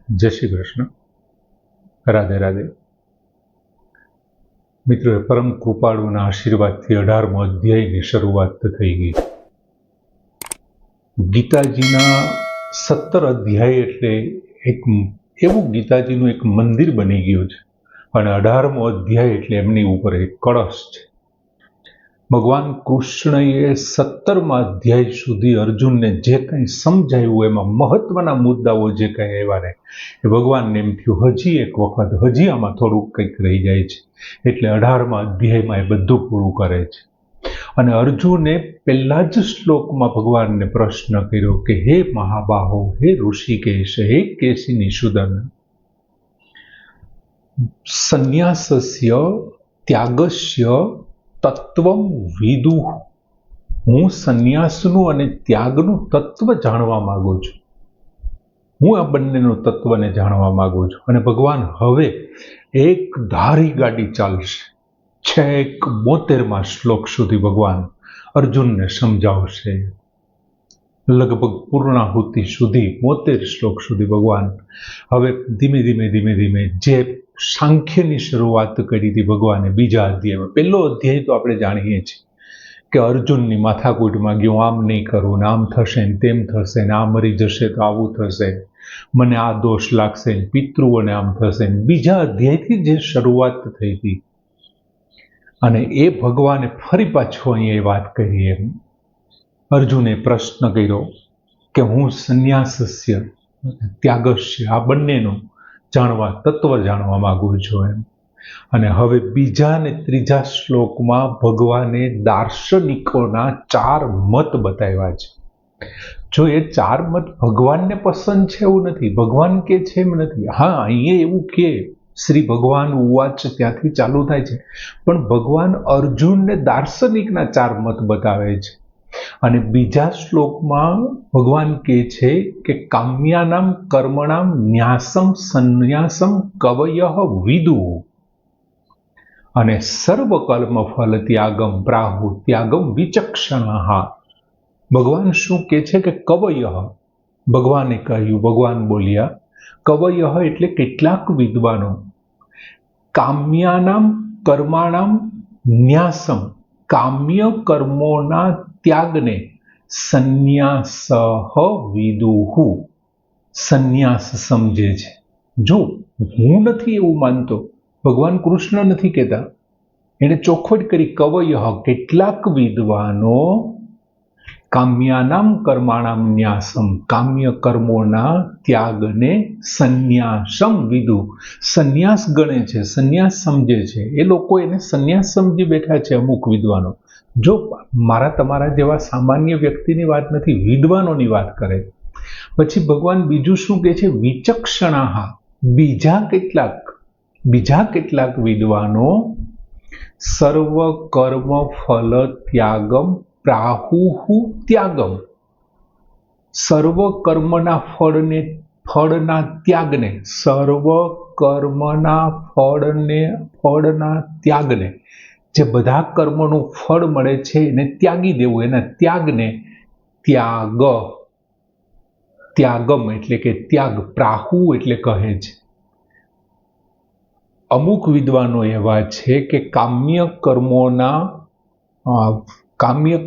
જય શ્રી કૃષ્ણ. રાધે રાધે. મિત્રો, પરમ કૃપાળુના આશીર્વાદથી 18મો અધ્યાયની શરૂઆત થઈ ગઈ. ગીતાજીના 17 અધ્યાય એટલે એક એવું ગીતાજીનું એક મંદિર બની ગયું છે, અને 18મો અધ્યાય એટલે એમની ઉપર એક કળશ છે. ભગવાન કૃષ્ણએ 17મા અધ્યાય સુધી અર્જુનને જે કંઈ સમજાયું એમાં મહત્વના મુદ્દાઓ જે કંઈ આવ્યા ને એ ભગવાનને એમ થયું હજી એક વખત હજી આમાં થોડુંક કંઈક રહી જાય છે, એટલે 18મા અધ્યાયમાં એ બધું પૂરું કરે છે. અને અર્જુને પહેલા જ શ્લોકમાં ભગવાનને પ્રશ્ન કર્યો કે હે મહાબાહો, હે ઋષિકેશ, હે કેશી નિષુદન, સંન્યાસસ્ય ત્યાગસ્ય તત્વમ વિદુઃ. હું સંન્યાસનું અને ત્યાગનું તત્વ જાણવા માંગુ છું. હું આ બંનેનું તત્વને જાણવા માંગુ છું. અને ભગવાન હવે એક ધારી ગાડી ચાલશે. છેક 72મા શ્લોક સુધી ભગવાન અર્જુનને સમજાવશે. લગભગ પૂર્ણાહુતિ સુધી 72 શ્લોક સુધી ભગવાન હવે ધીમે ધીમે જે સાંખ્યની શરૂઆત કરી હતી ભગવાને બીજા અધ્યાયમાં. પહેલો અધ્યાય તો આપણે જાણીએ છીએ કે અર્જુનની માથાકૂટમાં ગયો, આમ નહીં કરું ને આમ થશે ને તેમ થશે ને આ મરી જશે તો આવું થશે, મને આ દોષ લાગશે ને પિતૃઓને આમ થશે. બીજા અધ્યાયથી જે શરૂઆત થઈ હતી અને એ ભગવાને ફરી પાછો અહીંયા એ વાત કરી. એમ અર્જુને પ્રશ્ન કર્યો કે હું સંન્યાસસ્ય ત્યાગસ્ય આ બંનેનું તત્વ જાણવા માંગુ છું એમ. અને હવે બીજા અને ત્રીજા શ્લોકમાં ભગવાને દાર્શનિકોના 4 મત બતાવ્યા છે. જો એ 4 મત ભગવાનને પસંદ છે એવું નથી, ભગવાન કે છે એમ નથી. હા, અહીંયા એવું કે શ્રી ભગવાન ઉવાચ ત્યાંથી ચાલુ થાય છે, પણ ભગવાન અર્જુનને દાર્શનિકના 4 મત બતાવે છે. અને બીજા શ્લોકમાં ભગવાન કહે છે કે કામ્યાનામ કર્મણામ ન્યાસમ સંન્યાસમ કવયઃ વિદુઃ અને સર્વકર્મ ફલ ત્યાગમ પ્રાહુ ત્યાગમ વિચક્ષણાઃ. ભગવાન શું કહે છે કે કવયઃ, ભગવાને કહ્યું, ભગવાન બોલ્યા કવયઃ એટલે કેટલાક વિદ્વાનો, કામ્યાનામ કર્માણામ ન્યાસમ કામ્ય કર્મોના ત્યાગને સંન્યાસઃ વિદુઃ સંન્યાસ સમજે છે. જો હું નથી એવું માનતો, ભગવાન કૃષ્ણ નથી કહેતા, એને ચોખવટ કરી કવયઃ કેટલાક વિદ્વાનો કામ્યાનામ કર્માણામ ન્યાસમ કામ્ય કર્મોના ત્યાગને સંન્યાસમ વિદુઃ સંન્યાસ ગણે છે, સંન્યાસ સમજે છે. એ લોકો એને સંન્યાસ સમજી બેઠા છે અમુક વિદ્વાનો. જો મારા તમારા જેવા સામાન્ય વ્યક્તિની વાત નથી, વિદ્વાનોની વાત કરે. પછી ભગવાન બીજું શું કહે છે, વિચક્ષણાઃ બીજા કેટલાક વિદ્વાનો સર્વ કર્મ ફલ ત્યાગમ પ્રાહુઃ ત્યાગમ, સર્વ કર્મના ફળના ત્યાગને, સર્વ કર્મના ફળના ત્યાગને, જે બધા કર્મનું ફળ મળે છે એને ત્યાગી દેવું, એના ત્યાગને ત્યાગમ એટલે કે ત્યાગ, પ્રાહુ એટલે કહે છે. અમુક વિદ્વાનો એવા છે કે કામ્ય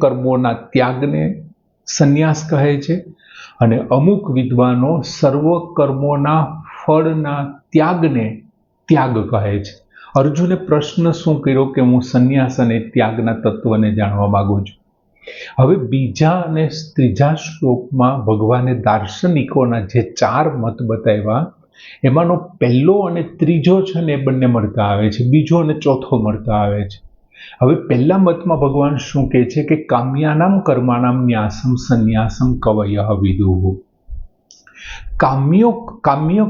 કર્મોના ત્યાગને સંન્યાસ કહે છે, અને અમુક વિદ્વાનો સર્વ કર્મોના ફળના ત્યાગને ત્યાગ કહે છે. અર્જુને પ્રશ્ન શું કર્યો કે હું સંન્યાસ અને ત્યાગના તત્વને જાણવા માંગુ છું. હવે બીજા અને ત્રીજા શ્લોકમાં ભગવાને દાર્શનિકોના જે 4 મત બતાવ્યા એમાંનો પહેલો અને ત્રીજો છે ને એ બંને મળતા આવે છે, બીજો અને ચોથો મળતા આવે છે. હવે પહેલા મતમાં ભગવાન શું કહે છે કે કામ્યાનામ કર્માણામ ન્યાસમ સંન્યાસમ કવયઃ વિદુઃ. કામ્ય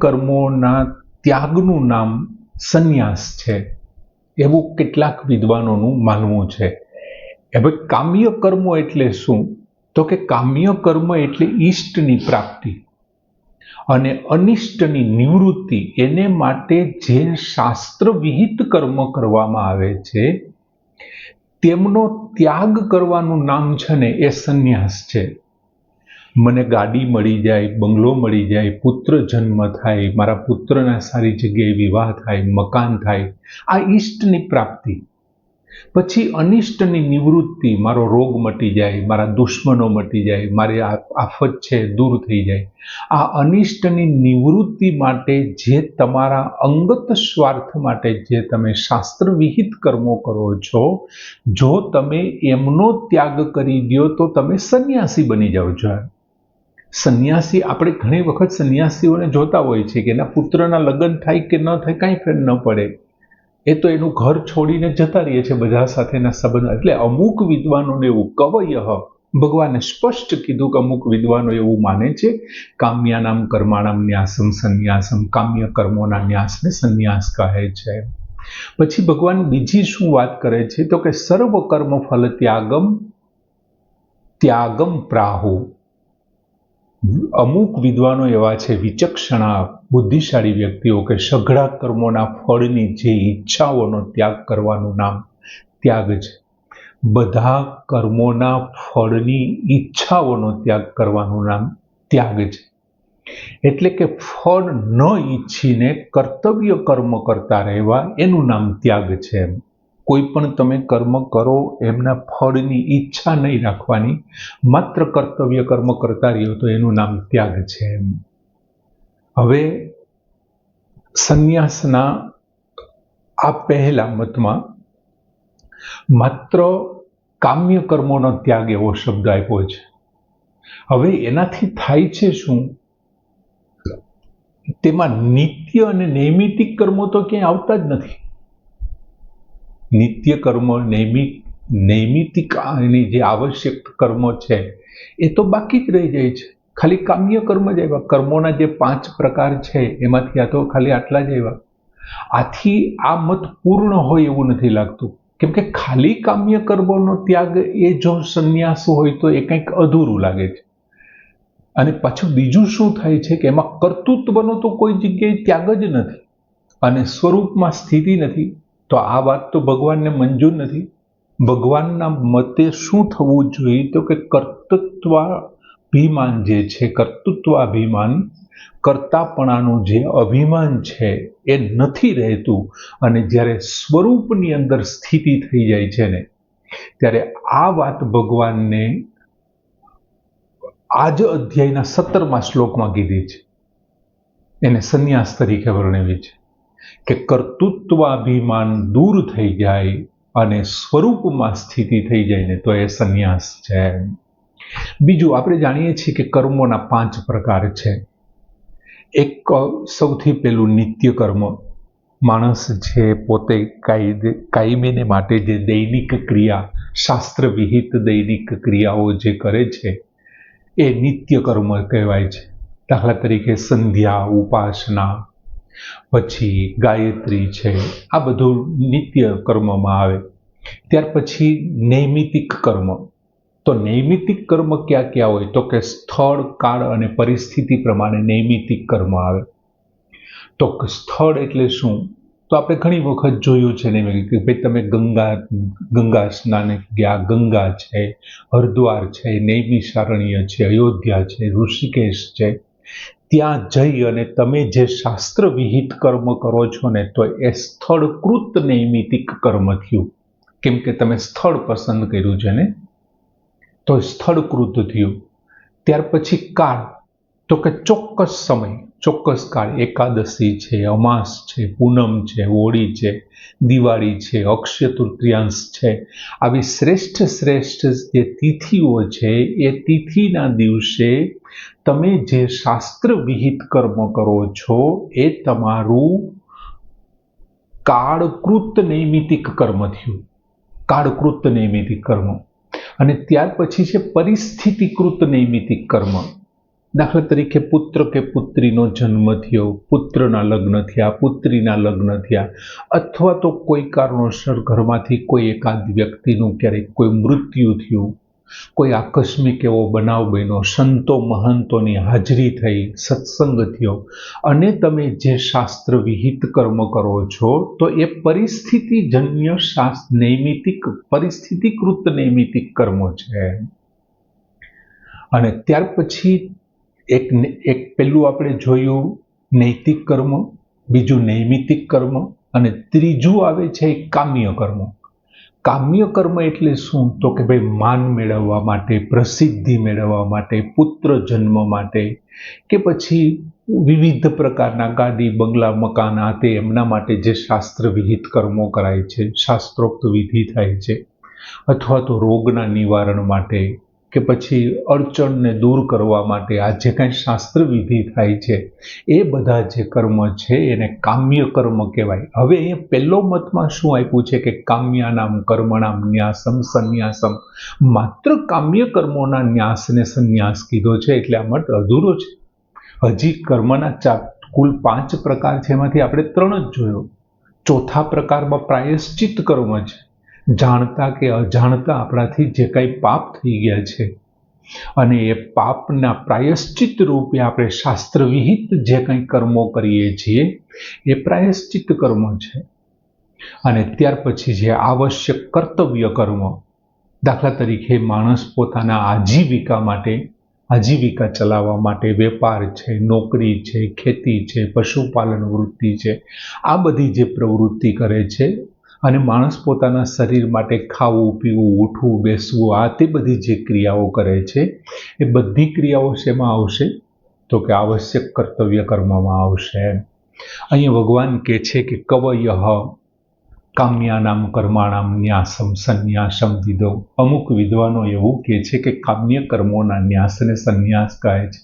કર્મોના ત્યાગનું નામ સંન્યાસ છે એવું કેટલાક વિદ્વાનોનું માનવું છે. હવે કામ્ય કર્મો એટલે શું, તો કે કામ્ય કર્મ એટલે ઈષ્ટની પ્રાપ્તિ અને અનિષ્ટની નિવૃત્તિ. એને માટે જે શાસ્ત્ર વિહિત કર્મ કરવામાં આવે છે તેમનો ત્યાગ કરવાનું નામ છે ને એ સંન્યાસ છે. મને ગાડી મળી જાય, બંગલો મળી જાય, પુત્ર જન્મ થાય, મારા પુત્રના સારી જગ્યાએ વિવાહ થાય, મકાન થાય, આ ઈષ્ટની પ્રાપ્તિ. પછી અનિષ્ટની નિવૃત્તિ, મારો રોગ મટી જાય, મારા દુશ્મનો મટી જાય, મારી આફત છે દૂર થઈ જાય. આ અનિષ્ટની નિવૃત્તિ માટે જે તમારા અંગત સ્વાર્થ માટે જે તમે શાસ્ત્ર વિહિત કર્મો કરો છો, જો તમે એમનો ત્યાગ કરી દો તો તમે સંન્યાસી બની જાઓ છો. સંન્યાસી, આપણે ઘણી વખત સંન્યાસીઓને જોતા હોય છે કે એના પુત્રના લગ્ન થાય કે ન થાય કાંઈ ફેર ન પડે, એ તો એનું ઘર છોડીને જતા રહીએ છે બધા સાથેના સંબંધ. એટલે અમુક વિદ્વાનોને એવું કવય ભગવાને સ્પષ્ટ કીધું કે અમુક વિદ્વાનો એવું માને છે કામ્યાનામ કર્માણામ ન્યાસમ સંન્યાસમ, કામ્ય કર્મોના ન્યાસને સંન્યાસ કહે છે. પછી ભગવાન બીજી શું વાત કરે છે તો કે સર્વ કર્મ ફલ ત્યાગમ પ્રાહુ. અમુક વિદ્વાનો એવા છે વિચક્ષણા બુદ્ધિશાળી વ્યક્તિઓ કે સઘળા કર્મોના ફળની જે ઈચ્છાઓનો ત્યાગ કરવાનું નામ ત્યાગ છે. બધા કર્મોના ફળની ઈચ્છાઓનો ત્યાગ કરવાનું નામ ત્યાગ છે. એટલે કે ફળ ન ઈચ્છીને કર્તવ્ય કર્મ કરતા રહેવા એનું નામ ત્યાગ છે. કોઈ પણ તમે કર્મ કરો એમના ફળની ઈચ્છા નહીં રાખવાની, માત્ર કર્તવ્ય કર્મ કરતા રહ્યો તો એનું નામ ત્યાગ છે. હવે સંન્યાસના આ પહેલા મતમાં માત્ર કામ્ય કર્મોનો ત્યાગ એવો શબ્દ આપ્યો છે. હવે એનાથી થાય છે શું? તેમાં નિત્ય અને નૈમિતિક કર્મો તો ક્યાંય આવતા જ નથી. નિત્ય કર્મ, નૈમિતિક એની જે આવશ્યક કર્મો છે એ તો બાકી જ રહી જાય છે. ખાલી કામ્ય કર્મ જ આવ્યા. કર્મોના જે 5 પ્રકાર છે એમાંથી આ તો ખાલી આટલા જ આવ્યા. આથી આ મત પૂર્ણ હોય એવું નથી લાગતું, કેમ કે ખાલી કામ્ય કર્મોનો ત્યાગ એ જો સંન્યાસ હોય તો એ કંઈક અધૂરું લાગે છે. અને પાછું બીજું શું થાય છે કે એમાં કર્તૃત્વનો તો કોઈ જગ્યાએ ત્યાગ જ નથી અને સ્વરૂપમાં સ્થિતિ નથી. તો આ વાત તો ભગવાનને મંજૂર નથી. ભગવાનના મતે શું થવું જોઈએ તો કે કર્તૃત્વાભિમાન જે છે, કર્તૃત્વાભિમાન, કર્તાપણાનું જે અભિમાન છે એ નથી રહેતું. અને જ્યારે સ્વરૂપની અંદર સ્થિતિ થઈ જાય છે ને, ત્યારે આ વાત ભગવાનને આ જ અધ્યાયના 17મા શ્લોકમાં કીધી છે. એને સંન્યાસ તરીકે વર્ણવી છે કે કર્તૃત્વાભિમાન દૂર થઈ જાય અને સ્વરૂપમાં સ્થિતિ થઈ જાય ને તો એ સંન્યાસ છે. બીજું, આપણે જાણીએ છીએ કે કર્મોના 5 પ્રકાર છે. એક સૌથી પહેલું નિત્ય કર્મ. માણસ છે પોતે કાયમીને માટે જે દૈનિક ક્રિયા, શાસ્ત્ર વિહિત દૈનિક ક્રિયાઓ જે કરે છે એ નિત્ય કર્મ કહેવાય છે. દાખલા તરીકે સંધ્યા, ઉપાસના, પછી ગાયત્રી છે, આ બધું નિત્ય કર્મમાં આવે. ત્યાર પછી નૈમિતિક કર્મ. તો નૈમિતિક કર્મ ક્યાં ક્યાં હોય તો કે સ્થળ, કાળ અને પરિસ્થિતિ પ્રમાણે નૈમિતિક કર્મ આવે. તો સ્થળ એટલે શું? તો આપણે ઘણી વખત જોયું છે ને કે ભાઈ તમે ગંગા સ્નાને ગયા, ગંગા છે, હરિદ્વાર છે, નૈમિષારણ્ય છે, અયોધ્યા છે, ઋષિકેશ છે, ત્યાં જઈ અને તમે જે શાસ્ત્ર વિહિત કર્મ કરો છો ને તો એ સ્થળકૃત નૈમિતિક કર્મ થયું. કેમ કે તમે સ્થળ પસંદ કર્યું છે ને, તો સ્થળકૃત થયું. ત્યાર પછી કાળ, તો કે ચોક્કસ સમય, ચોક્કસ કાળ. એકાદશી છે, અમાસ છે, પૂનમ છે, હોળી છે, દિવાળી છે, અક્ષય તૃતીયાંશ છે, આવી શ્રેષ્ઠ જે તિથિઓ છે એ તિથિના દિવસે તમે જે શાસ્ત્ર વિહિત કર્મ કરો છો એ તમારું કાળકૃત નૈમિતિક કર્મ થયું. કાળકૃત નૈમિતિક કર્મ. અને ત્યાર પછી છે પરિસ્થિતિકૃત નૈમિતિક કર્મ. દાખલા તરીકે પુત્ર કે પુત્રીનો જન્મ થયો, પુત્રના લગ્ન થયા, પુત્રીના લગ્ન થયા, અથવા તો કોઈ કારણોસર ઘરમાંથી કોઈ એકાદ વ્યક્તિનું ક્યારેક કોઈ મૃત્યુ થયું, કોઈ આકસ્મિક એવો બનાવ બન્યો, સંતો મહંતોની હાજરી થઈ, સત્સંગ થયો, અને તમે જે શાસ્ત્ર વિહિત કર્મ કરો છો તો એ પરિસ્થિતિજન્ય નૈમિતિક, પરિસ્થિતિકૃત નૈમિતિક કર્મો છે. અને ત્યાર પછી એક પેલું આપણે જોયું નૈતિક કર્મ, બીજું નૈમિતિક કર્મ, અને ત્રીજું આવે છે કામ્ય કર્મ. કામ્ય કર્મ એટલે શું? તો કે ભાઈ માન મેળવવા માટે, પ્રસિદ્ધિ મેળવવા માટે, પુત્ર જન્મ માટે, કે પછી વિવિધ પ્રકારના ગાડી, બંગલા, મકાન, આ તે એમના માટે જે શાસ્ત્ર વિહિત કર્મો કરાય છે, શાસ્ત્રોક્ત વિધિ થાય છે, અથવા તો રોગના નિવારણ માટે, કે પછી અડચણને દૂર કરવા માટે આ જે કાંઈ શાસ્ત્ર વિધિ થાય છે, એ બધા જે કર્મ છે એને કામ્ય કર્મ કહેવાય. હવે અહીંયા પહેલો મતમાં શું આપ્યું છે કે કામ્યાનામ કર્મણામ ન્યાસમ સંન્યાસમ, માત્ર કામ્ય કર્મોના ન્યાસને સંન્યાસ કીધો છે, એટલે આ મત અધૂરો છે. હજી કર્મના કુલ 5 પ્રકાર છે, એમાંથી આપણે 3 જ જોયો. ચોથા પ્રકારમાં પ્રાયશ્ચિત કર્મ છે. જાણતા કે અજાણતા આપણાથી જે કાંઈ પાપ થઈ ગયા છે અને એ પાપના પ્રાયશ્ચિત રૂપે આપણે શાસ્ત્ર વિહિત જે કંઈ કર્મો કરીએ છીએ એ પ્રાયશ્ચિત કર્મો છે. અને ત્યાર પછી જે આવશ્યક કર્તવ્ય કર્મ, દાખલા તરીકે માણસ પોતાના આજીવિકા ચલાવવા માટે વેપાર છે, નોકરી છે, ખેતી છે, પશુપાલન વૃત્તિ છે, આ બધી જે પ્રવૃત્તિ કરે છે, અને માણસ પોતાના શરીર માટે ખાવું, પીવું, ઉઠવું, બેસવું, આ તે બધી જે ક્રિયાઓ કરે છે, એ બધી ક્રિયાઓ શેમાં આવશે? તો કે આવશ્યક કર્તવ્ય કર્મમાં આવશે. અહીંયા ભગવાન કહે છે કે કવયઃ કામ્યાનામ કર્માણામ ન્યાસમ સંન્યાસમ વિદો. અમુક વિદ્વાનો એવું કહે છે કે કામ્ય કર્મોના ન્યાસને સંન્યાસ કહે છે.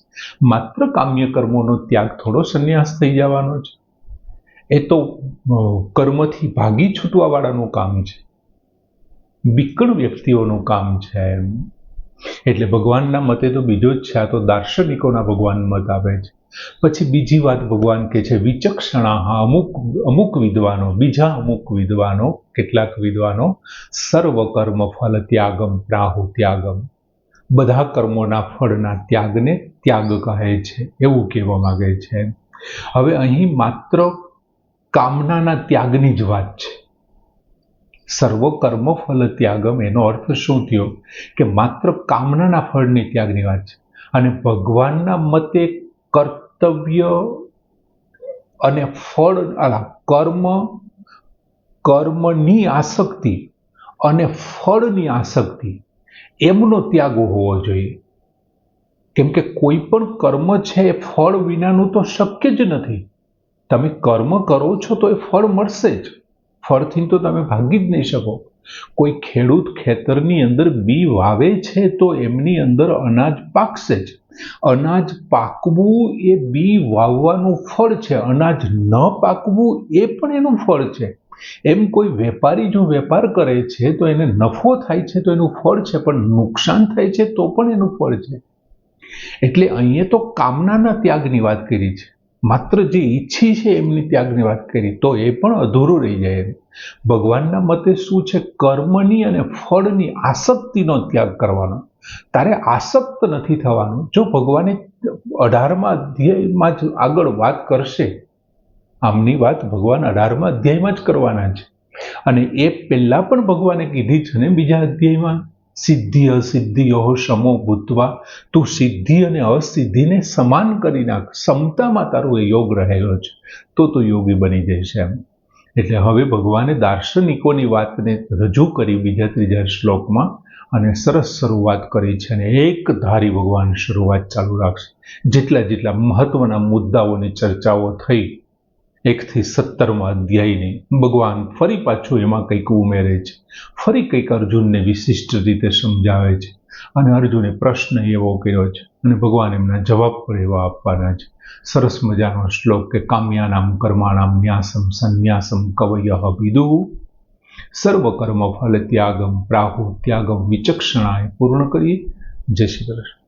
માત્ર કામ્ય કર્મોનો ત્યાગ થોડો સંન્યાસ થઈ જવાનો છે. એ તો કર્મથી ભાગી છૂટવા વાળાનું કામ છે, વિકળ વ્યક્તિઓનું કામ છે. એટલે ભગવાનના મતે તો બીજો જ છે, આ તો દાર્શનિકોના ભગવાન મત આપે છે. પછી બીજી વાત ભગવાન કહે છે વિચક્ષણા, અમુક વિદ્વાનો, કેટલાક વિદ્વાનો સર્વ કર્મ ફલ ત્યાગમ પ્રાહુ ત્યાગમ, બધા કર્મોના ફળના ત્યાગને ત્યાગ કહે છે, એવું કહેવા માંગે છે. હવે અહીં માત્ર કામનાના ત્યાગની જ વાત છે. સર્વ કર્મ ફલ ત્યાગમ, એનો અર્થ શું થયો કે માત્ર કામનાના ફળની ત્યાગની વાત છે. અને ભગવાનના મતે કર્તવ્ય અને ફળ, કર્મની આસક્તિ અને ફળની આસક્તિ, એમનો ત્યાગ હોવો જોઈએ. કેમ કે કોઈ પણ કર્મ છે એ ફળ વિનાનું તો શક્ય જ નથી. તમે કર્મ કરો છો તો એ ફળ મળશે જ, ફળથી તો તમે ભાગી જ નહીં શકો. કોઈ ખેડૂત ખેતરની અંદર બી વાવે છે તો એમની અંદર અનાજ પાકશે જ. અનાજ પાકવું એ બી વાવવાનું ફળ છે, અનાજ ન પાકવું એ પણ એનું ફળ છે. એમ કોઈ વેપારી જો વેપાર કરે છે તો એને નફો થાય છે તો એનું ફળ છે, પણ નુકસાન થાય છે તો પણ એનું ફળ છે. એટલે અહીંયા તો કામનાના ત્યાગની વાત કરી છે, માત્ર જે ઈચ્છી છે એમની ત્યાગની વાત કરી તો એ પણ અધૂરું રહી જાય. ભગવાનના મતે શું છે? કર્મની અને ફળની આસક્તિનો ત્યાગ કરવાનો. તારે આસક્ત નથી થવાનું. જો ભગવાને 18મા અધ્યાયમાં જ આગળ વાત કરશે, આમની વાત ભગવાન 18મા અધ્યાયમાં જ કરવાના છે. અને એ પહેલા પણ ભગવાને કીધી છે ને બીજા અધ્યાયમાં, સિદ્ધિ અસિદ્ધિયો સમો ભૂતવા, તું સિદ્ધિ અને અસિદ્ધિને સમાન કરી નાખ, સમતામાં તારો એ યોગ રહેલો છે, તો યોગી બની જશે એમ. એટલે હવે ભગવાને દાર્શનિકોની વાતને રજૂ કરી બીજા 3જા શ્લોકમાં, અને સરસ શરૂઆત કરી છે. અને એક ધારી ભગવાન શરૂઆત ચાલુ રાખશે. જેટલા મહત્વના મુદ્દાઓની ચર્ચાઓ થઈ 1 થી 17મા અધ્યાયની, ભગવાન ફરી પાછું એમાં કંઈક ઉમેરે છે, ફરી કંઈક અર્જુનને વિશિષ્ટ રીતે સમજાવે છે. અને અર્જુને પ્રશ્ન એવો કર્યો છે અને ભગવાન એમના જવાબ પણ એવા આપવાના છે. સરસ મજાનો શ્લોક કે કામ્યાનામ કર્માણામ ન્યાસમ સંન્યાસમ કવયઃ વિદુઃ સર્વ કર્મ ફલ ત્યાગમ પ્રાહુ ત્યાગમ વિચક્ષણાએ પૂર્ણ કરીએ. જય શ્રી કૃષ્ણ.